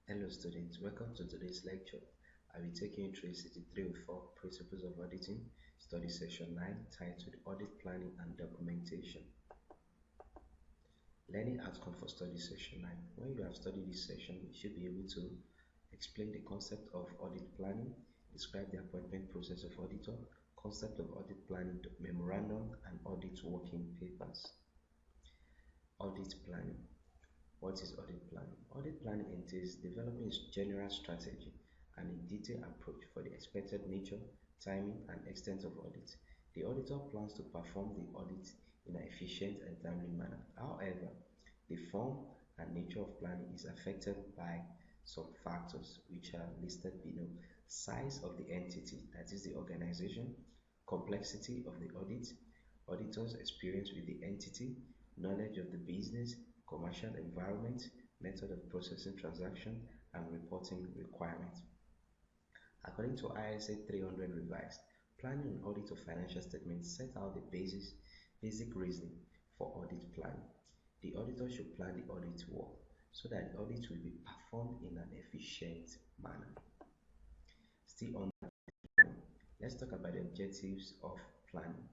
Hello students, welcome to today's lecture. I will be taking you through CT 304 Principles of Auditing, study session 9 titled Audit Planning and Documentation. Learning outcome for study session 9. When you have studied this session, you should be able to explain the concept of audit planning, describe the appointment process of auditor, concept of audit planning, memorandum, and audit working papers. Audit planning. What is audit planning? Audit planning entails developing a general strategy and a detailed approach for the expected nature, timing, and extent of audit. The auditor plans to perform the audit in an efficient and timely manner. However, the form and nature of planning is affected by some factors which are listed below. Size of the entity, that is the organization, complexity of the audit, auditor's experience with the entity, knowledge of the business, commercial environment, method of processing transaction, and reporting requirements. According to ISA 300 revised, planning and audit of financial statements set out the basic reasoning for audit planning. The auditor should plan the audit work so that the audit will be performed in an efficient manner. Still on planning, let's talk about the objectives of planning.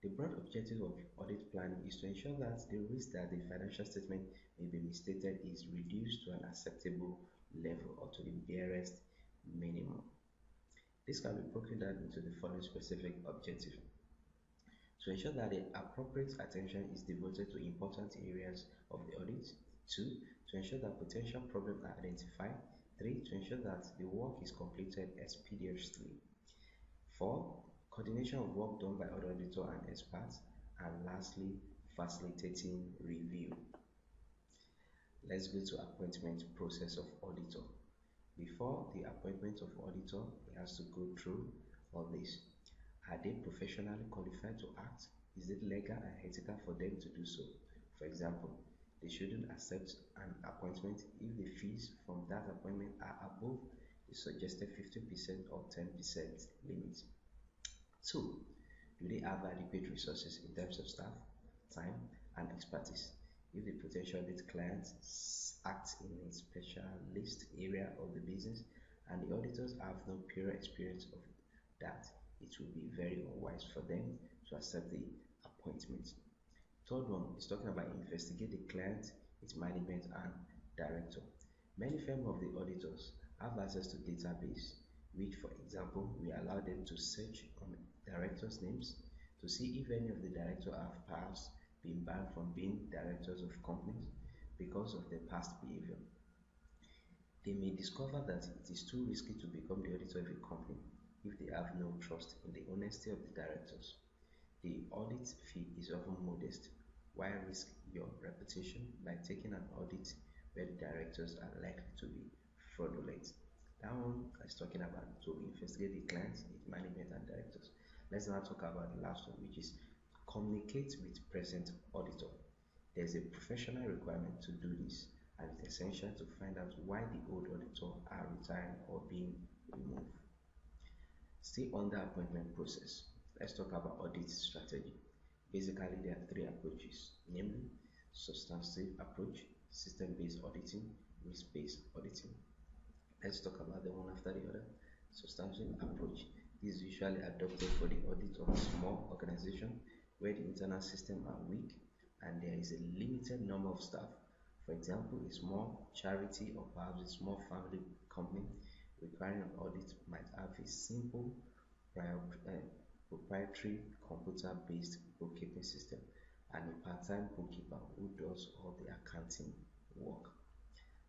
The broad objective of audit planning is to ensure that the risk that the financial statement may be misstated is reduced to an acceptable level or to the barest minimum. This can be broken down into the following specific objectives. To ensure that the appropriate attention is devoted to important areas of the audit. 2. To ensure that potential problems are identified. 3. To ensure that the work is completed expeditiously. 4. Coordination of work done by other auditor and experts. And lastly, facilitating review. Let's go to appointment process of auditor. Before the appointment of auditor, he has to go through all this. Are they professionally qualified to act? Is it legal and ethical for them to do so? For example, they shouldn't accept an appointment if the fees from that appointment are above the suggested 50% or 10% limit. 2. Do they have adequate resources in terms of staff, time, and expertise? If the potential audit client acts in a specialist area of the business and the auditors have no prior experience of that, it will be very unwise for them to accept the appointment. Third one is talking about investigate the client, its management, and director. Many firms of the auditors have access to database which, for example, will allow them to search on directors' names to see if any of the directors have perhaps been banned from being directors of companies because of their past behavior. They may discover that it is too risky to become the auditor of a company if they have no trust in the honesty of the directors. The audit fee is often modest. Why risk your reputation by taking an audit where the directors are likely to be fraudulent? That one is talking about to investigate the clients, its management, and directors. Let's now talk about the last one, which is communicate with present auditor. There's a professional requirement to do this, and it's essential to find out why the old auditor are retiring or being removed. Still on the appointment process, let's talk about audit strategy. Basically, there are three approaches, namely substantive approach, system-based auditing, risk-based auditing. Let's talk about them one after the other. Substantive approach. This is usually adopted for the audit of a small organization where the internal systems are weak and there is a limited number of staff. For example, a small charity or perhaps a small family company requiring an audit might have a simple proprietary computer-based bookkeeping system and a part-time bookkeeper who does all the accounting work.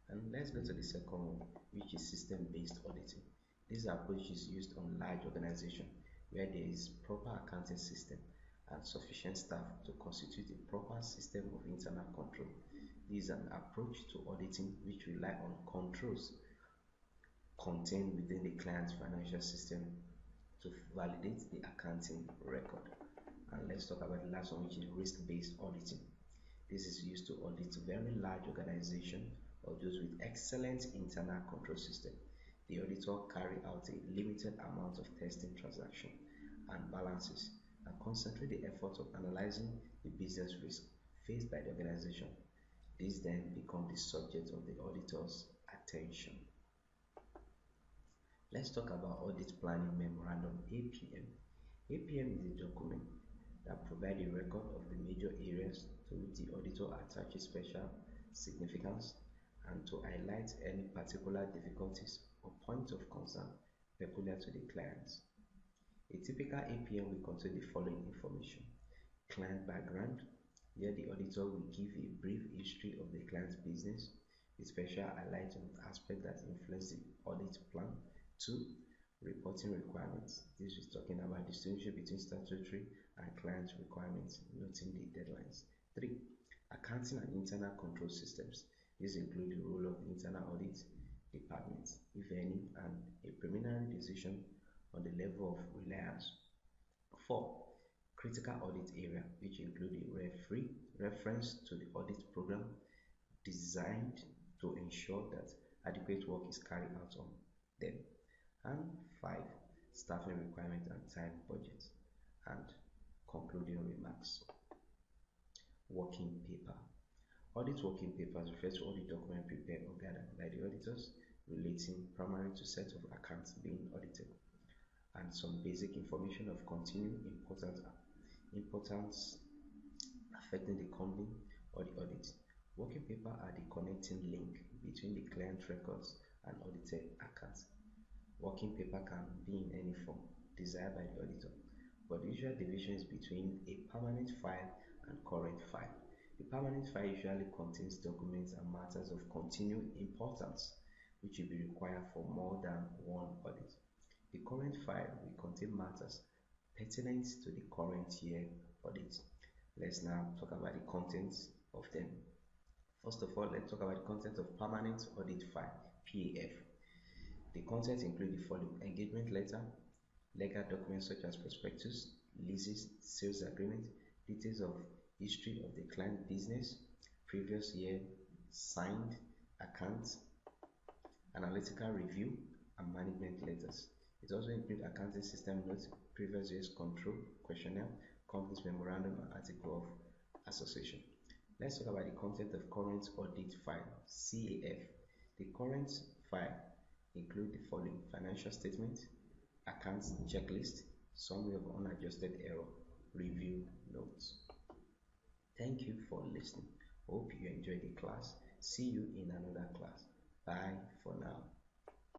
And let's go to the second one, which is system-based auditing. This approach is used on large organizations where there is proper accounting system and sufficient staff to constitute a proper system of internal control. This is an approach to auditing which rely on controls contained within the client's financial system to validate the accounting record. And let's talk about the last one, which is risk-based auditing. This is used to audit very large organizations or those with excellent internal control system. The auditor carry out a limited amount of testing transactions and balances and concentrate the effort of analyzing the business risk faced by the organization. These then become the subject of the auditor's attention. Let's talk about Audit Planning Memorandum APM. APM is a document that provides a record of the major areas to which the auditor attaches special significance and to highlight any particular difficulties or points of concern peculiar to the clients. A typical APM will contain the following information: client background. Here the auditor will give a brief history of the client's business, with special highlight on aspects that influence the audit plan. 2. Reporting requirements. This is talking about distinction between statutory and client requirements, noting the deadlines. 3. Accounting and internal control systems. These include the role of the internal audit department, if any, and a preliminary decision on the level of reliance. 4. Critical audit area, which include a reference to the audit program designed to ensure that adequate work is carried out on them. And 5. Staffing requirements and time budgets. And concluding remarks. Working paper. Audit working papers refer to audit documents prepared or gathered by the auditors relating primarily to set of accounts being audited and some basic information of continuing importance affecting the company or the audit. Working paper are the connecting link between the client records and audited accounts. Working paper can be in any form desired by the auditor, but the usual division is between a permanent file and current file. The permanent file usually contains documents and matters of continuing importance which will be required for more than one audit. The current file will contain matters pertinent to the current year audit. Let's now talk about the contents of them. First of all, let's talk about the content of permanent audit file, PAF. The contents include the following: engagement letter, legal documents such as prospectus, leases, sales agreement, details of history of the client business, previous year signed accounts, analytical review, and management letters. It also includes accounting system notes, previous year's control questionnaire, company's memorandum, and article of association. Let's talk about the content of current audit file, CAF. The current file include the following: financial statement, accounts checklist, summary of unadjusted error, review notes. Thank you for listening. Hope you enjoyed the class. See you in another class. Bye for now.